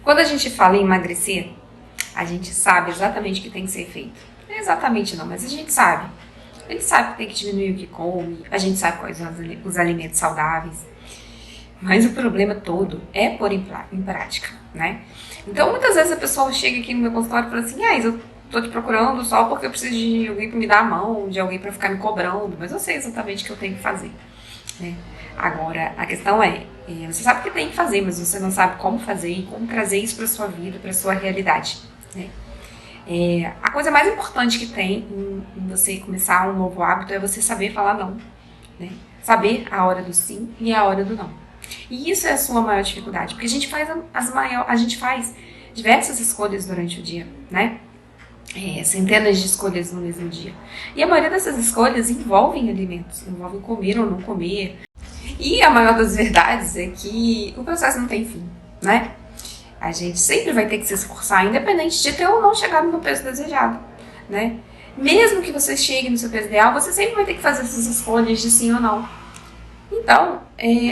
Quando a gente fala em emagrecer, a gente sabe exatamente o que tem que ser feito. Não é exatamente não, mas a gente sabe. A gente sabe que tem que diminuir o que come, a gente sabe quais são os alimentos saudáveis. Mas o problema todo é pôr em prática, né? Então, muitas vezes a pessoa chega aqui no meu consultório e fala assim, eu tô te procurando só porque eu preciso de alguém para me dar a mão, de alguém para ficar me cobrando, mas eu sei exatamente o que eu tenho que fazer, né? Agora, a questão você sabe o que tem que fazer, mas você não sabe como fazer e como trazer isso para sua vida, para sua realidade, né? A coisa mais importante que tem em você começar um novo hábito é você saber falar não, né? Saber a hora do sim e a hora do não. E isso é a sua maior dificuldade, porque a gente faz diversas escolhas durante o dia, né? Centenas de escolhas no mesmo dia. E a maioria dessas escolhas envolvem alimentos, envolvem comer ou não comer. E a maior das verdades é que o processo não tem fim, né? A gente sempre vai ter que se esforçar, independente de ter ou não chegado no peso desejado, né? Mesmo que você chegue no seu peso ideal, você sempre vai ter que fazer essas escolhas de sim ou não. Então,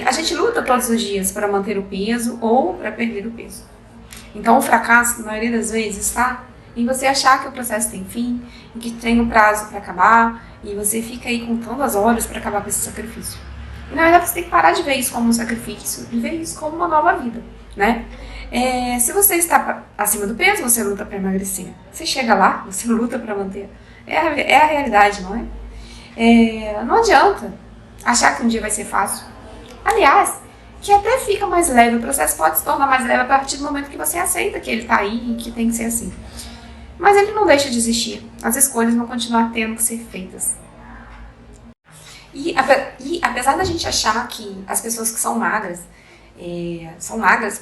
a gente luta todos os dias para manter o peso ou para perder o peso. Então, o fracasso, na maioria das vezes, está em você achar que o processo tem fim, e que tem um prazo para acabar, e você fica aí contando as horas para acabar com esse sacrifício. E, na verdade, você tem que parar de ver isso como um sacrifício e ver isso como uma nova vida, né? Se você está acima do peso, você luta para emagrecer. Você chega lá, você luta para manter. É a realidade, não é? Não adianta achar que um dia vai ser fácil. Aliás, que até fica mais leve. O processo pode se tornar mais leve a partir do momento que você aceita que ele está aí e que tem que ser assim. Mas ele não deixa de existir. As escolhas vão continuar tendo que ser feitas. E apesar da gente achar que as pessoas que são magras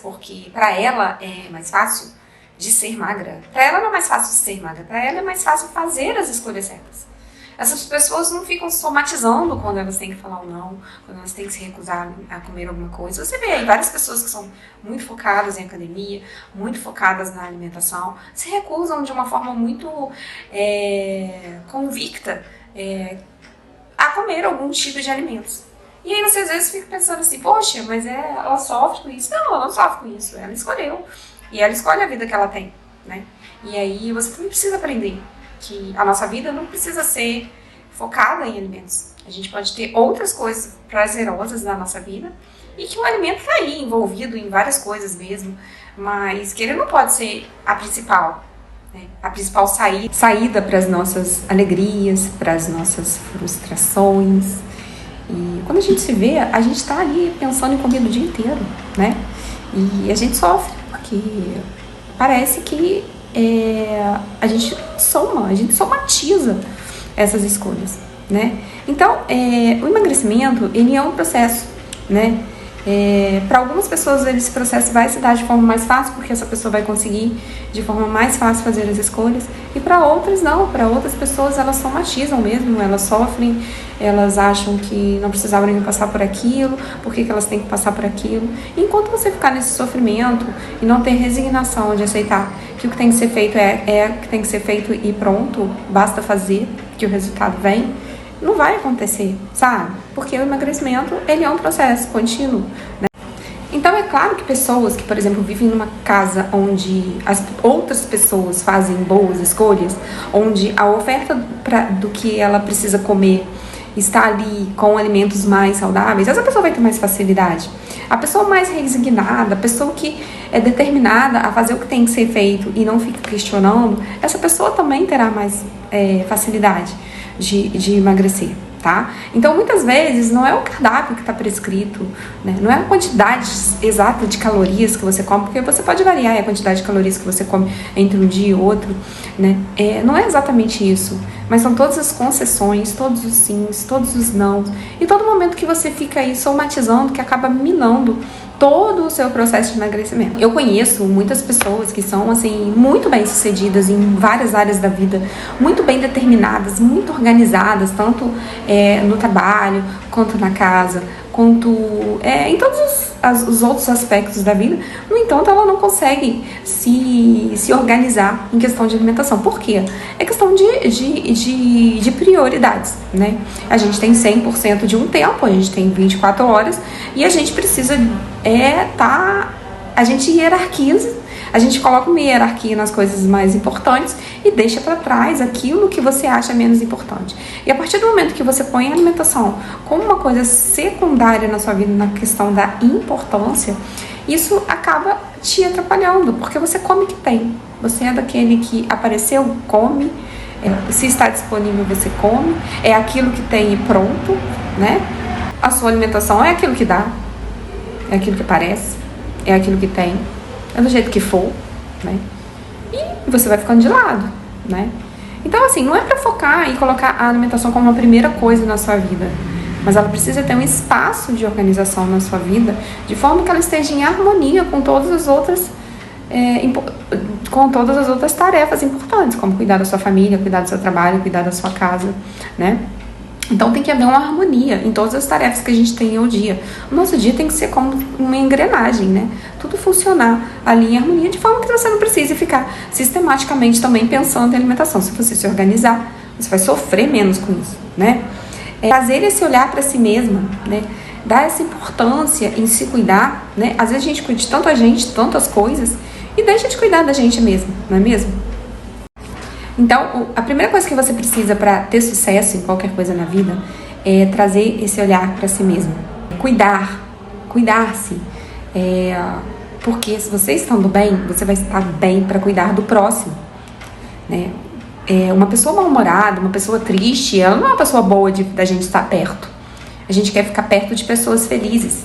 porque para ela é mais fácil de ser magra. Para ela não é mais fácil de ser magra, para ela é mais fácil fazer as escolhas certas. Essas pessoas não ficam somatizando quando elas têm que falar um não, quando elas têm que se recusar a comer alguma coisa. Você vê aí várias pessoas que são muito focadas em academia, muito focadas na alimentação, se recusam de uma forma muito convicta a comer algum tipo de alimentos. E aí você às vezes fica pensando assim, poxa, mas ela sofre com isso. Não, ela não sofre com isso, ela escolheu. E ela escolhe a vida que ela tem, né? E aí você também precisa aprender que a nossa vida não precisa ser focada em alimentos. A gente pode ter outras coisas prazerosas na nossa vida e que o alimento está aí envolvido em várias coisas mesmo, mas que ele não pode ser a principal, né? A principal saída para as nossas alegrias, para as nossas frustrações. E quando a gente se vê, a gente está ali pensando em comida o dia inteiro, né? E a gente sofre porque parece que a gente somatiza essas escolhas, né? Então, o emagrecimento, ele é um processo, né? Para algumas pessoas esse processo vai se dar de forma mais fácil, porque essa pessoa vai conseguir de forma mais fácil fazer as escolhas, e para outras não, para outras pessoas elas somatizam mesmo, elas sofrem, elas acham que não precisavam nem passar por aquilo, por que elas têm que passar por aquilo. E enquanto você ficar nesse sofrimento e não ter resignação de aceitar que o que tem que ser feito é o que tem que ser feito e pronto, basta fazer, que o resultado vem, não vai acontecer, sabe? Porque o emagrecimento, ele é um processo contínuo, né? Então é claro que pessoas que, por exemplo, vivem numa casa onde as outras pessoas fazem boas escolhas, onde a oferta do que ela precisa comer está ali com alimentos mais saudáveis, essa pessoa vai ter mais facilidade. A pessoa mais resignada, a pessoa que é determinada a fazer o que tem que ser feito e não fica questionando, essa pessoa também terá mais facilidade de emagrecer, tá? Então, muitas vezes, não é o cardápio que está prescrito, né? Não é a quantidade exata de calorias que você come, porque você pode variar a quantidade de calorias que você come entre um dia e outro, né? Não é exatamente isso, mas são todas as concessões, todos os sims, todos os nãos, e todo momento que você fica aí somatizando, que acaba minando todo o seu processo de emagrecimento. Eu conheço muitas pessoas que são, assim, muito bem sucedidas em várias áreas da vida, muito bem determinadas, muito organizadas, tanto no trabalho, quanto na casa, quanto em todos os outros aspectos da vida. No entanto, ela não consegue se organizar em questão de alimentação. Por quê? É questão de prioridades, né? A gente tem 100% de um tempo, a gente tem 24 horas e a gente precisa a gente hierarquiza A gente coloca uma hierarquia nas coisas mais importantes e deixa para trás aquilo que você acha menos importante. E a partir do momento que você põe a alimentação como uma coisa secundária na sua vida, na questão da importância, isso acaba te atrapalhando, porque você come o que tem. Você é daquele que apareceu, come, se está disponível você come, é aquilo que tem e pronto, né? A sua alimentação é aquilo que dá, é aquilo que parece, é aquilo que tem, é do jeito que for, né? E você vai ficando de lado, né? Então, assim, não é pra focar e colocar a alimentação como a primeira coisa na sua vida, mas ela precisa ter um espaço de organização na sua vida, de forma que ela esteja em harmonia com todas as outras tarefas importantes, como cuidar da sua família, cuidar do seu trabalho, cuidar da sua casa, né? Então tem que haver uma harmonia em todas as tarefas que a gente tem ao dia. O nosso dia tem que ser como uma engrenagem, né? Tudo funcionar ali em harmonia, de forma que você não precise ficar sistematicamente também pensando em alimentação. Se você se organizar, você vai sofrer menos com isso, né? Trazer esse olhar para si mesma, né? Dar essa importância em se cuidar, né? Às vezes a gente cuida de tanto a gente, tantas coisas, e deixa de cuidar da gente mesmo, não é mesmo? Então, a primeira coisa que você precisa para ter sucesso em qualquer coisa na vida é trazer esse olhar para si mesmo. Cuidar-se. Porque se você estando bem, você vai estar bem para cuidar do próximo, né? Uma pessoa mal-humorada, uma pessoa triste, ela não é uma pessoa boa da gente estar perto. A gente quer ficar perto de pessoas felizes,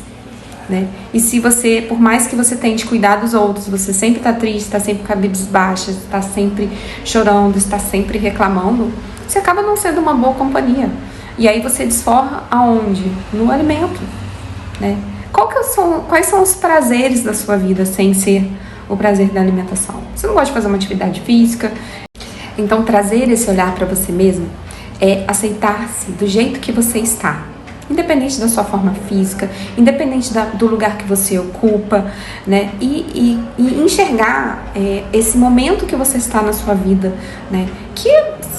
né? E se você, por mais que você tente cuidar dos outros, você sempre está triste, está sempre cabisbaixa, está sempre chorando, está sempre reclamando, você acaba não sendo uma boa companhia. E aí você desforra aonde? No alimento, né? Quais são os prazeres da sua vida sem ser o prazer da alimentação? Você não gosta de fazer uma atividade física? Então trazer esse olhar para você mesmo é aceitar-se do jeito que você está. Independente da sua forma física, independente do lugar que você ocupa, né? E enxergar esse momento que você está na sua vida, né? Que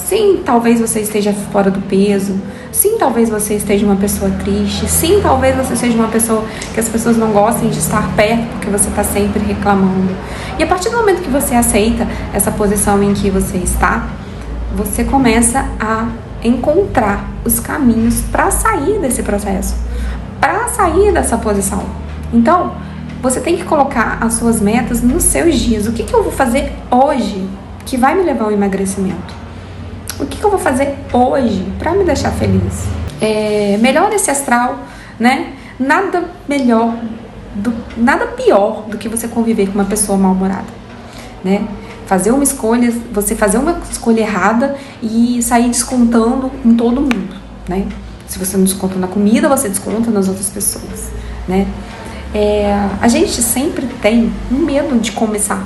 sim, talvez você esteja fora do peso, sim, talvez você esteja uma pessoa triste, sim, talvez você seja uma pessoa que as pessoas não gostem de estar perto porque você está sempre reclamando. E a partir do momento que você aceita essa posição em que você está, você começa a encontrar os caminhos para sair desse processo, para sair dessa posição. Então, você tem que colocar as suas metas nos seus dias. O que eu vou fazer hoje que vai me levar ao emagrecimento? O que eu vou fazer hoje para me deixar feliz? Melhora esse astral, né? Nada pior do que você conviver com uma pessoa mal-humorada, né? Você fazer uma escolha errada e sair descontando em todo mundo, né? Se você não desconta na comida, você desconta nas outras pessoas, né? A gente sempre tem um medo de começar,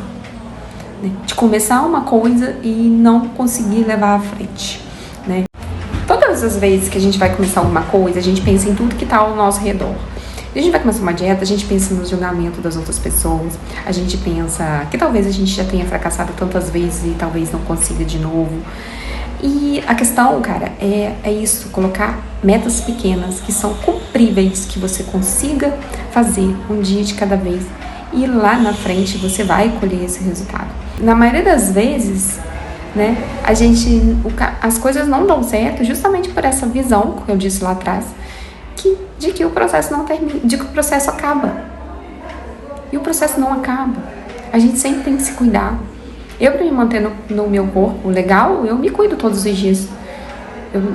né? De começar uma coisa e não conseguir levar à frente, né? Todas as vezes que a gente vai começar alguma coisa, a gente pensa em tudo que está ao nosso redor. Se a gente vai começar uma dieta, a gente pensa no julgamento das outras pessoas, a gente pensa que talvez a gente já tenha fracassado tantas vezes e talvez não consiga de novo. E a questão, cara, é isso, colocar metas pequenas que são cumpríveis, que você consiga fazer um dia de cada vez e lá na frente você vai colher esse resultado. Na maioria das vezes, né, as coisas não dão certo justamente por essa visão, que eu disse lá atrás, de que o processo não termina, de que o processo acaba. E o processo não acaba. A gente sempre tem que se cuidar. Eu, para me manter no meu corpo legal, eu me cuido todos os dias.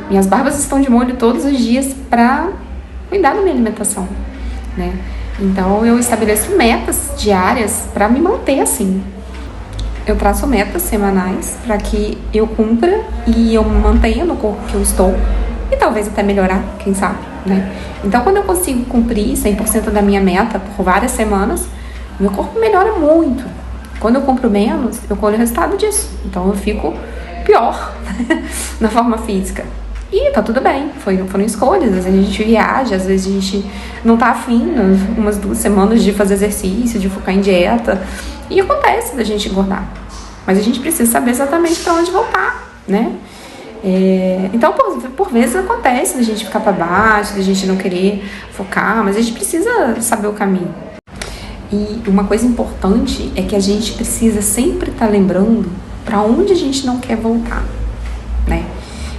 Minhas barbas estão de molho todos os dias para cuidar da minha alimentação, né? Então, eu estabeleço metas diárias para me manter assim. Eu traço metas semanais para que eu cumpra e eu me mantenha no corpo que eu estou. E talvez até melhorar, quem sabe, né? Então, quando eu consigo cumprir 100% da minha meta por várias semanas, meu corpo melhora muito. Quando eu cumpro menos, eu colho o resultado disso. Então, eu fico pior na forma física. E tá tudo bem, foram escolhas. Às vezes a gente viaja, às vezes a gente não tá afim, umas 2 semanas de fazer exercício, de focar em dieta. E acontece da gente engordar. Mas a gente precisa saber exatamente para onde voltar, né? Então, por vezes acontece da gente ficar para baixo, da gente não querer focar, mas a gente precisa saber o caminho. E uma coisa importante é que a gente precisa sempre estar lembrando para onde a gente não quer voltar, né?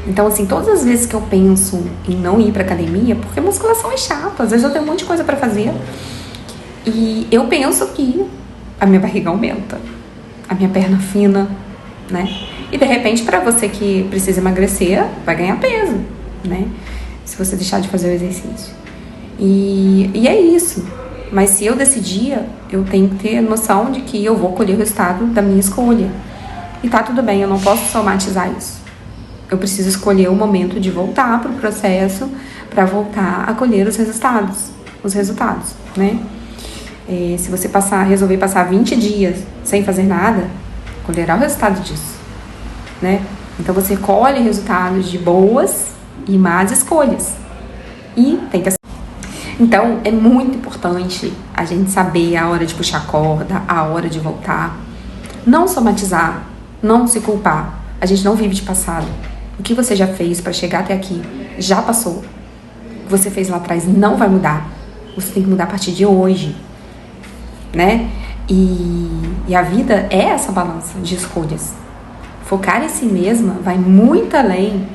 Então, assim, todas as vezes que eu penso em não ir pra academia, porque musculação é chato, às vezes eu tenho um monte de coisa pra fazer, e eu penso que a minha barriga aumenta, a minha perna fina, né? E de repente, pra você que precisa emagrecer, vai ganhar peso, né? Se você deixar de fazer o exercício. E é isso. Mas se eu decidir, eu tenho que ter noção de que eu vou colher o resultado da minha escolha. E tá tudo bem, eu não posso somatizar isso. Eu preciso escolher o momento de voltar pro processo para voltar a colher os resultados, né? Se você resolver passar 20 dias sem fazer nada, colherá o resultado disso, né? Então você colhe resultados de boas e más escolhas. E tem que... Então, é muito importante a gente saber a hora de puxar a corda, a hora de voltar. Não somatizar, não se culpar. A gente não vive de passado. O que você já fez para chegar até aqui já passou. O que você fez lá atrás não vai mudar. Você tem que mudar a partir de hoje, né? E a vida é essa balança de escolhas. Focar em si mesma vai muito além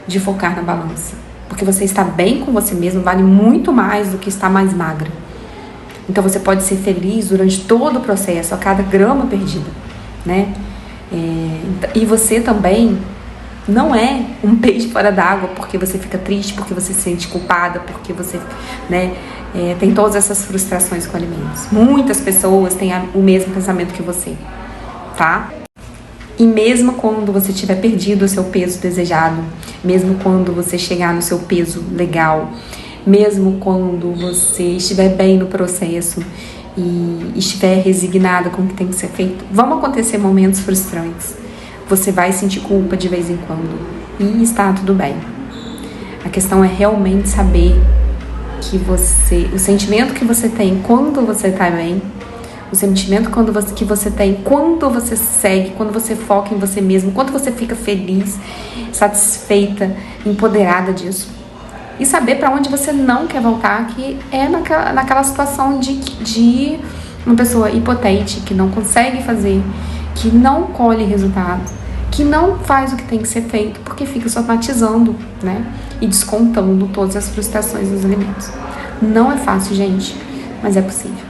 de focar na balança. Porque você estar bem com você mesmo vale muito mais do que estar mais magra. Então você pode ser feliz durante todo o processo, a cada grama perdida, né? E você também não é um peixe fora d'água porque você fica triste, porque você se sente culpada, porque você, né, tem todas essas frustrações com alimentos. Muitas pessoas têm o mesmo pensamento que você, tá? E mesmo quando você tiver perdido o seu peso desejado, mesmo quando você chegar no seu peso legal, mesmo quando você estiver bem no processo e estiver resignada com o que tem que ser feito, vão acontecer momentos frustrantes. Você vai sentir culpa de vez em quando e está tudo bem. A questão é realmente saber que o sentimento que você tem quando você está bem, o sentimento que você tem quando você segue, quando você foca em você mesmo, quando você fica feliz, satisfeita, empoderada disso. E saber para onde você não quer voltar, que é naquela situação de uma pessoa impotente, que não consegue fazer, que não colhe resultado, que não faz o que tem que ser feito, porque fica somatizando, né? E descontando todas as frustrações dos alimentos. Não é fácil, gente, mas é possível.